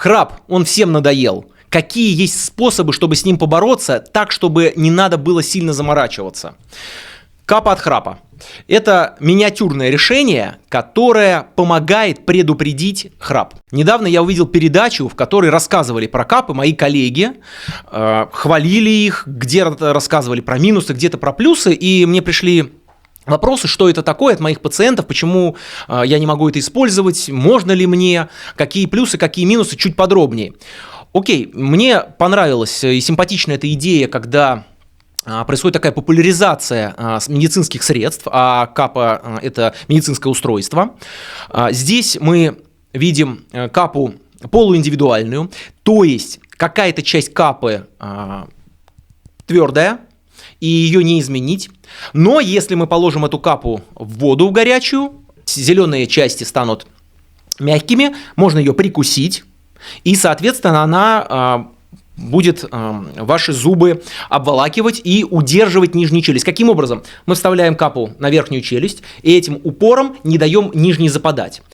Храп, он всем надоел. Какие есть способы, чтобы с ним побороться, так, чтобы не надо было сильно заморачиваться? Капа от храпа. Это миниатюрное решение, которое помогает предупредить храп. Недавно я увидел передачу, в которой рассказывали про капы мои коллеги, хвалили их, где-то рассказывали про минусы, где-то про плюсы, и мне пришли вопросы, что это такое от моих пациентов, почему я не могу это использовать, можно ли мне, какие плюсы, какие минусы, чуть подробнее. Окей, мне понравилась и симпатична эта идея, когда происходит такая популяризация медицинских средств, а капа – это медицинское устройство. Здесь мы видим капу полуиндивидуальную, то есть какая-то часть капы твердая, и ее не изменить. Но если мы положим эту капу в воду горячую, зеленые части станут мягкими, можно ее прикусить, и, соответственно, она будет ваши зубы обволакивать и удерживать нижнюю челюсть. Каким образом? Мы вставляем капу на верхнюю челюсть и этим упором не даем нижней западать.